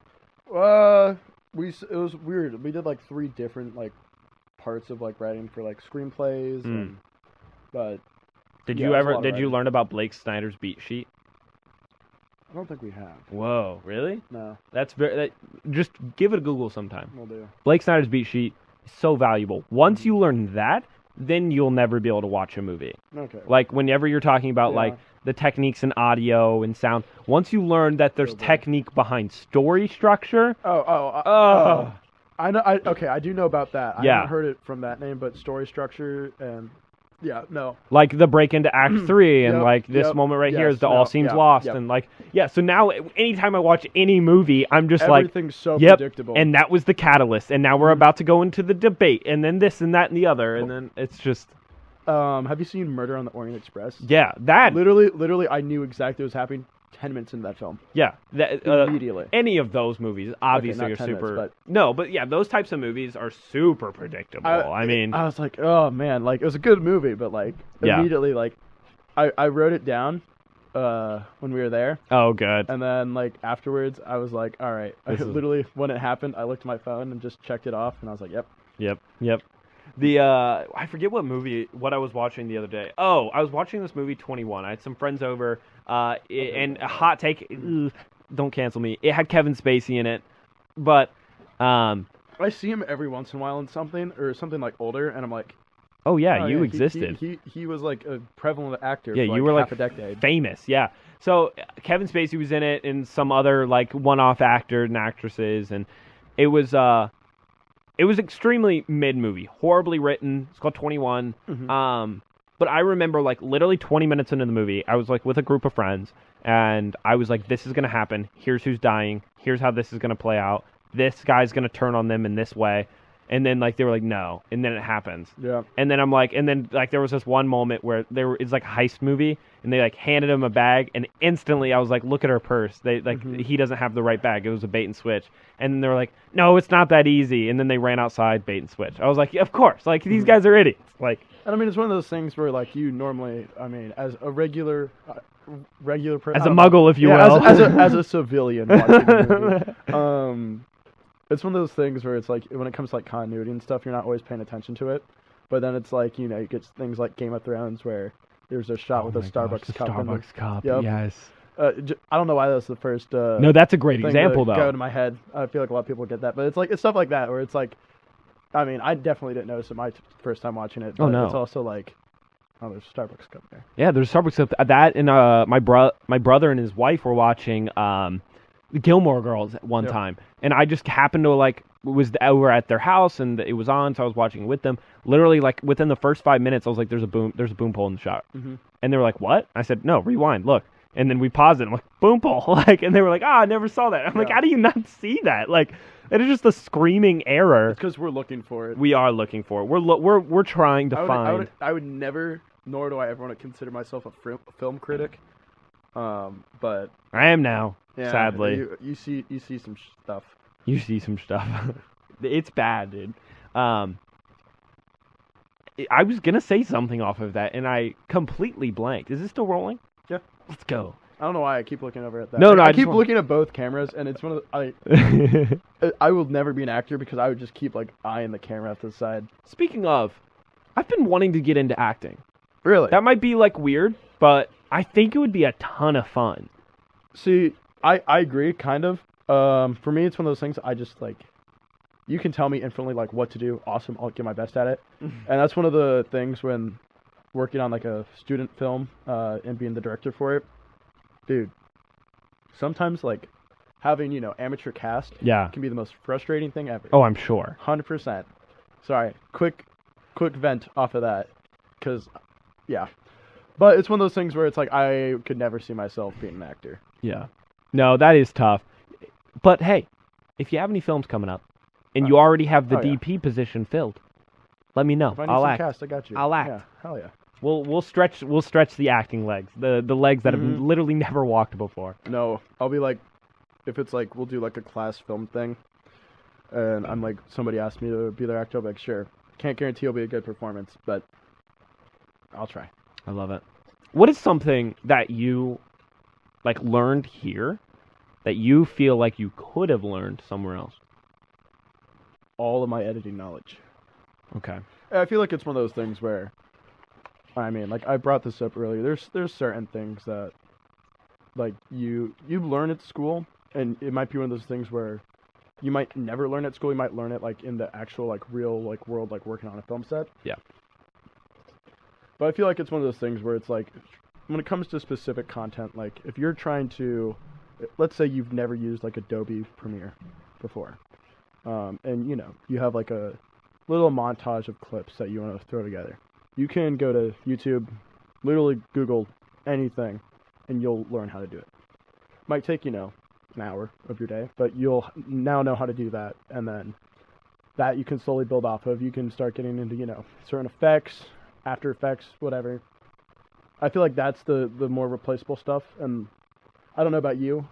It was weird. We did, like, 3 different, like, parts of like writing for like screenplays, but did you learn about Blake Snyder's beat sheet? I don't think we have. Whoa, really? No. That's just give it a Google sometime. Will do. Blake Snyder's beat sheet is so valuable. Once you learn that, then you'll never be able to watch a movie. Okay. Like whenever you're talking about like the techniques in audio and sound, once you learn that there's technique behind story structure. I know. I do know about that. I haven't heard it from that name, but story structure and like the break into Act 3 and like this moment right here is the all seems lost and like so now anytime I watch any movie, I'm just everything's so predictable. And that was the catalyst, and now we're about to go into the debate, and then this and that and the other, and then it's just. Have you seen Murder on the Orient Express? Yeah, that literally, I knew exactly what was happening 10 minutes into that film. Yeah, immediately. Any of those movies obviously are super. But yeah, those types of movies are super predictable. I mean, I was like, oh man, like it was a good movie, but like immediately, like I wrote it down when we were there. Oh, good. And then like afterwards, I was like, all right. Literally, when it happened, I looked at my phone and just checked it off, and I was like, yep. I forget what I was watching the other day. Oh, I was watching this movie 21. I had some friends over, and a hot take. Don't cancel me. It had Kevin Spacey in it, but I see him every once in a while in something like older, and I'm like, oh yeah, you existed. He was like a prevalent actor. Yeah, for you were half like a decade. Famous. Yeah. So Kevin Spacey was in it, and some other like one-off actors and actresses, and it was extremely mid-movie, horribly written. It's called 21. But I remember, like, literally 20 minutes into the movie, I was, like, with a group of friends, and I was like, this is going to happen. Here's who's dying. Here's how this is going to play out. This guy's going to turn on them in this way. And then, like, they were like, no. And then it happens. Yeah. And then I'm like, there was this one moment where it's like a heist movie, and they, like, handed him a bag, and instantly I was like, look at her purse. He doesn't have the right bag. It was a bait and switch. And then they were like, no, it's not that easy. And then they ran outside, bait and switch. I was like, yeah, of course. Like, these guys are idiots. Like, and I mean, it's one of those things where, like, you normally, I mean, as a regular person, as a muggle, if you will, as a civilian watching the movie, it's one of those things where it's like when it comes to like continuity and stuff, you're not always paying attention to it. But then it's like you get things like Game of Thrones where there's a shot with a Starbucks cup. Starbucks cup. Yep. Yes. I don't know why that's the first. No, that's a great example, though. Go to my head. I feel like a lot of people get that, but it's stuff like that where it's like, I mean, I definitely didn't notice it my first time watching it. But it's also like, oh, there's a Starbucks cup there. Yeah, there's a Starbucks cup. That and my brother and his wife were watching the Gilmore Girls at one time, and I just happened to was over at their house and it was on, so I was watching it with them. Literally, like within the first 5 minutes, I was like, "There's a boom pole in the shot," and they were like, "What?" I said, "No, rewind, look." And then we paused it. I'm like, boom pole, and they were like, "Ah, I never saw that." I'm like, "How do you not see that?" Like, it is just a screaming error. It's because we're looking for it. We are looking for it. We're trying to find. I would never, nor do I ever want to consider myself a film critic. But I am now. Yeah, sadly, you see some stuff. You see some stuff. It's bad, dude. I was gonna say something off of that, and I completely blanked. Is it still rolling? Yeah. Let's go. I don't know why I keep looking over at that. No, I I keep just looking at both cameras, and it's one of the, I will never be an actor because I would just keep like eyeing the camera at the side. Speaking of, I've been wanting to get into acting. Really? That might be like weird, but I think it would be a ton of fun. See, I agree, kind of. For me, it's one of those things I just like. You can tell me instantly like what to do. Awesome, I'll give my best at it. And that's one of the things when working on like a student film and being the director for it, dude. Sometimes like having amateur cast can be the most frustrating thing ever. Oh, I'm sure. 100%. Sorry, quick vent off of that, because yeah. But it's one of those things where it's like I could never see myself being an actor. Yeah. No, that is tough. But hey, if you have any films coming up and you already have the DP position filled, let me know. If I need I'll some act. cast, I got you. I'll act. Yeah, hell yeah. We'll stretch the acting legs, the legs that have literally never walked before. No, I'll be like, if it's like we'll do like a class film thing, and I'm like somebody asked me to be their actor, I'll be like sure. Can't guarantee it'll be a good performance, but I'll try. I love it. What is something that you like learned here that you feel like you could have learned somewhere else? All of my editing knowledge. Okay. I feel like it's one of those things where, I mean, like I brought this up earlier. There's certain things that, like you learn at school, and it might be one of those things where you might never learn at school. You might learn it like in the actual like real like world, like working on a film set. Yeah. But I feel like it's one of those things where it's like, when it comes to specific content, like if you're trying to, let's say you've never used like Adobe Premiere before, and you have like a little montage of clips that you want to throw together. You can go to YouTube, literally Google anything, and you'll learn how to do it. Might take an hour of your day, but you'll now know how to do that, and then that you can slowly build off of. You can start getting into certain effects, After Effects, whatever. I feel like that's the more replaceable stuff, and I don't know about you.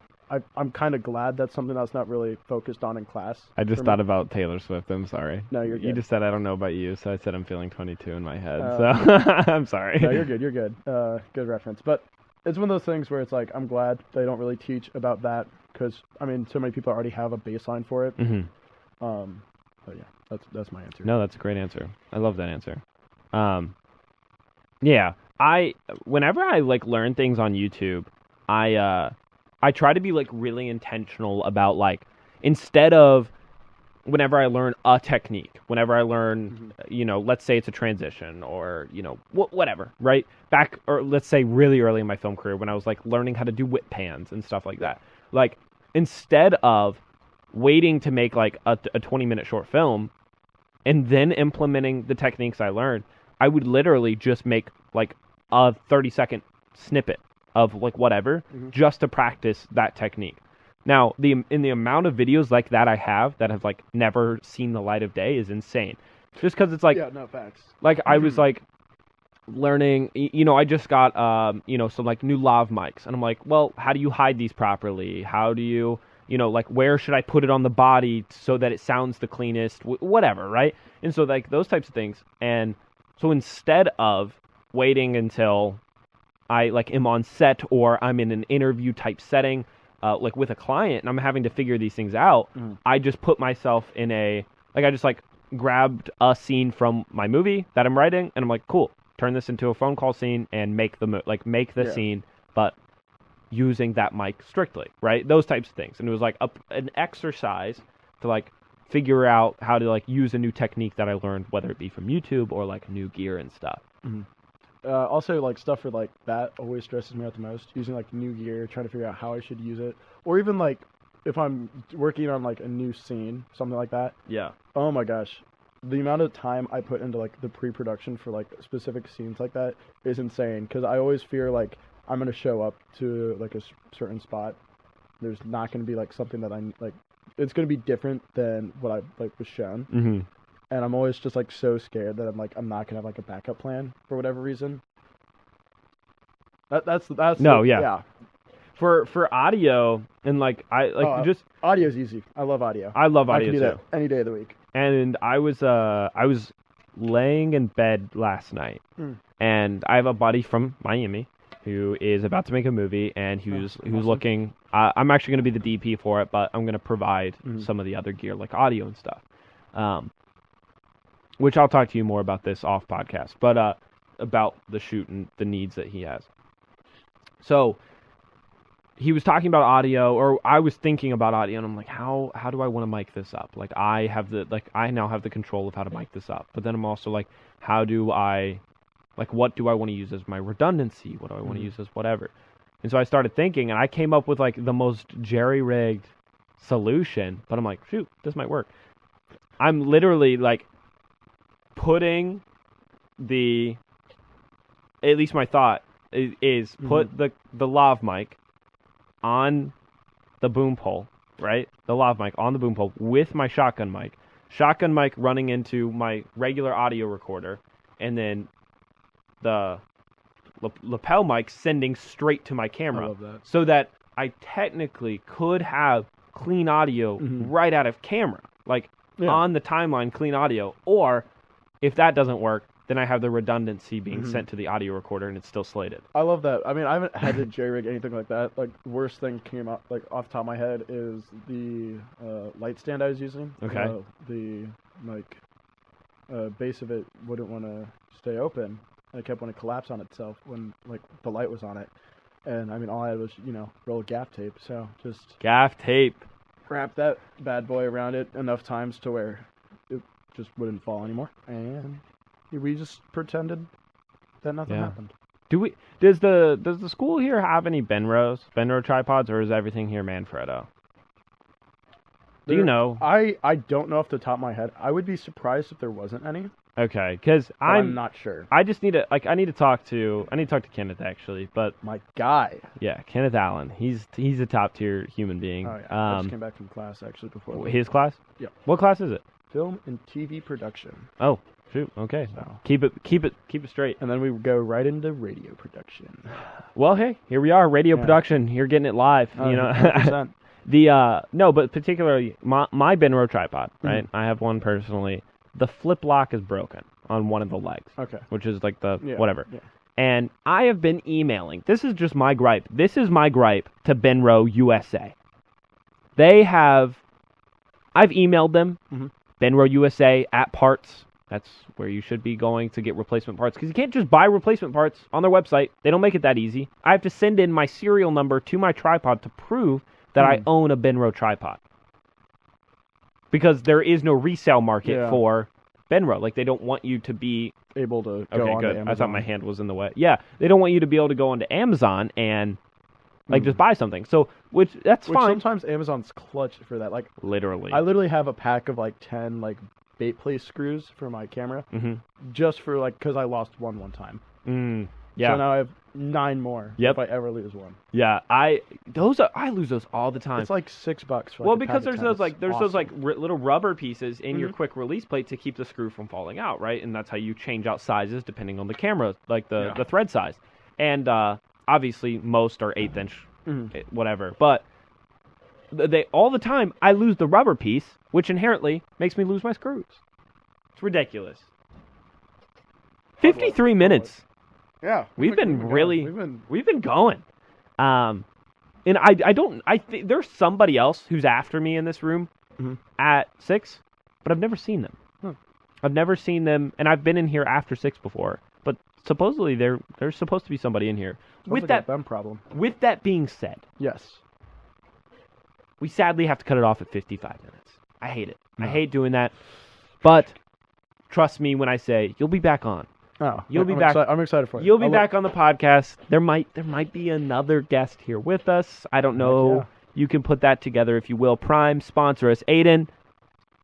I'm kind of glad that's something that's not really focused on in class. I just thought about Taylor Swift. I'm sorry. No, you're good. You just said I don't know about you, so I said I'm feeling 22 in my head. So I'm sorry. No, you're good. You're good. Good reference. But it's one of those things where it's like I'm glad they don't really teach about that because I mean so many people already have a baseline for it. Mm-hmm. But yeah, that's my answer. No, that's a great answer. I love that answer. Yeah. Whenever I like learn things on YouTube, I try to be like really intentional about like instead of whenever I learn a technique, whenever I learn, let's say it's a transition or whatever, right? Back or let's say really early in my film career when I was like learning how to do whip pans and stuff like that. Like instead of waiting to make like a 20-minute short film and then implementing the techniques I learned, I would literally just make like a 30-second snippet of like whatever just to practice that technique. Now, in the amount of videos like that I have that have like never seen the light of day is insane. Just because it's like facts. Like I was like learning, I just got some like new lav mics, and I'm like, well, how do you hide these properly? How do you like where should I put it on the body so that it sounds the cleanest? Whatever, right? And so like those types of things, and so instead of waiting until I like am on set or I'm in an interview type setting, like with a client, and I'm having to figure these things out, I just put myself in I just like grabbed a scene from my movie that I'm writing, and I'm like, cool, turn this into a phone call scene and make the scene, but using that mic strictly, right? Those types of things. And it was like an exercise to like figure out how to like use a new technique that I learned, whether it be from YouTube or like new gear and stuff. Also, like stuff for like that always stresses me out the most. Using like new gear, trying to figure out how I should use it, or even like if I'm working on like a new scene, something like that. Yeah. Oh my gosh, the amount of time I put into like the pre-production for like specific scenes like that is insane. Because I always fear like I'm gonna show up to like a certain spot. There's not gonna be like something that I'm like. It's gonna be different than what I like was shown. Mm-hmm. And I'm always just like so scared that I'm not gonna have like a backup plan for whatever reason. That's yeah. For audio and like just audio's easy. I love audio. I love audio I can do too. that any day of the week. And I was laying in bed last night, and I have a buddy from Miami, who is about to make a movie, and who's looking. I'm actually going to be the DP for it, but I'm going to provide some of the other gear, like audio and stuff. Which I'll talk to you more about this off podcast, but about the shoot and the needs that he has. So he was talking about audio, or I was thinking about audio, and I'm like, how do I want to mic this up? Like I now have the control of how to mic this up, but then I'm also like, what do I want to use as my redundancy? What do I want to use as whatever? And so I started thinking, and I came up with like the most jerry-rigged solution, but I'm like, shoot, this might work. I'm literally like putting at least my thought is put the lav mic on the boom pole, right? The lav mic on the boom pole with my shotgun mic running into my regular audio recorder, and then the lapel mic sending straight to my camera. I love that. So that I technically could have clean audio right out of camera, like on the timeline, clean audio. Or if that doesn't work, then I have the redundancy being sent to the audio recorder, and it's still slated. I love that. I mean, I haven't had to jerry-rig anything like that. Like, the worst thing came up, like, off the top of my head is the light stand I was using. Okay. The base of it wouldn't want to stay open. And it kept wanting to collapse on itself when, like, the light was on it. And, I mean, all I had was, roll of gaff tape. So, just gaff tape. Wrap that bad boy around it enough times to where it just wouldn't fall anymore. And we just pretended that nothing happened. Does the school here have any Benro tripods, or is everything here Manfrotto? Do you know? I don't know off the top of my head. I would be surprised if there wasn't any. Okay, because I'm not sure. I just need to talk to Kenneth actually, but my guy. Yeah, Kenneth Allen. He's a top tier human being. Oh yeah. I just came back from class actually before. His class? Yeah. What class is it? Film and TV production. Oh. Shoot. Okay. So. Keep it straight. And then we go right into radio production. Well, hey, here we are, radio production. You're getting it live. 100%. No, but particularly my Benro tripod, right? I have one personally. The flip lock is broken on one of the legs. Okay. Which is like the whatever. Yeah. And I have been emailing. This is just my gripe. This is my gripe to Benro USA. I've emailed them. Benro USA at parts. That's where you should be going to get replacement parts, because you can't just buy replacement parts on their website. They don't make it that easy. I have to send in my serial number to my tripod to prove that I own a Benro tripod, because there is no resale market for Benro. Like, they don't want you to be able to go on Amazon. I thought my hand was in the way. Yeah, they don't want you to be able to go onto Amazon and just buy something. So, that's fine. Sometimes Amazon's clutch for that. Like, literally, I literally have a pack of like 10 like bait place screws for my camera, just for like, because I lost one time. Yeah. So now I have 9 more. Yep. If I ever lose one. Yeah, I lose those all the time. It's like $6 for. Well, because there's those little rubber pieces in your quick release plate to keep the screw from falling out, right? And that's how you change out sizes depending on the camera, like the thread size. And obviously most are 1/8 inch, whatever. But they all the time I lose the rubber piece, which inherently makes me lose my screws. It's ridiculous. 53 minutes. Yeah, we've been going. And I think there's somebody else who's after me in this room at 6, but I've never seen them. I've never seen them, and I've been in here after 6 before. But supposedly there's supposed to be somebody in here. With that problem. With that being said, yes, we sadly have to cut it off at 55 minutes. I hate it. I hate doing that. But trust me when I say you'll be back on. Oh, you'll be back. I'm excited for it. You'll be back on the podcast. There might be another guest here with us. I don't know. Yeah. You can put that together if you will. Prime, sponsor us. Aiden,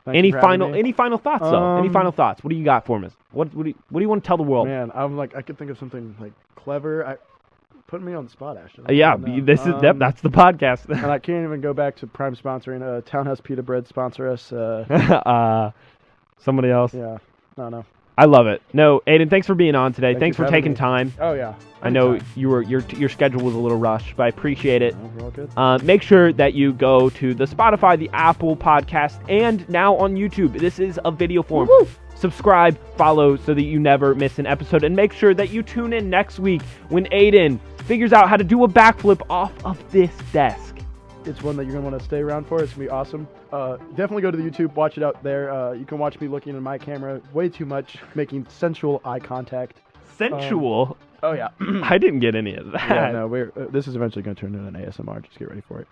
any final thoughts though? Any final thoughts? What do you got for us? What do you want to tell the world? Man, I could think of something like clever. Put me on the spot, Ashton. That's the podcast. And I can't even go back to Prime sponsoring. Townhouse Pita Bread sponsor us. Somebody else. Yeah. No. I love it. No, Aiden, thanks for being on today. Thanks for taking me. time. Oh yeah. I know your schedule was a little rushed, but I appreciate it. We're all good. Make sure that you go to the Spotify, the Apple Podcast, and now on YouTube. This is a video form. Woo-hoo! Subscribe, follow, so that you never miss an episode, and make sure that you tune in next week when Aiden figures out how to do a backflip off of this desk. It's one that you're going to want to stay around for. It's going to be awesome. Definitely go to the YouTube, watch it out there. You can watch me looking in my camera way too much, making sensual eye contact. Sensual? Oh, yeah. I didn't get any of that. Yeah, no, this is eventually going to turn into an ASMR. Just get ready for it.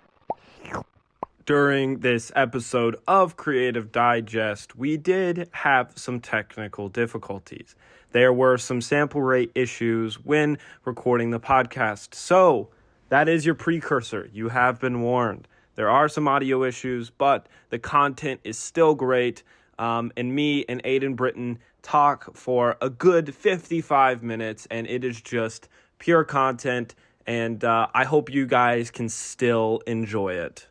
During this episode of Creative Digest, we did have some technical difficulties. There were some sample rate issues when recording the podcast. So that is your precursor. You have been warned. There are some audio issues, but the content is still great. And me and Adian Britton talk for a good 55 minutes, and it is just pure content. And I hope you guys can still enjoy it.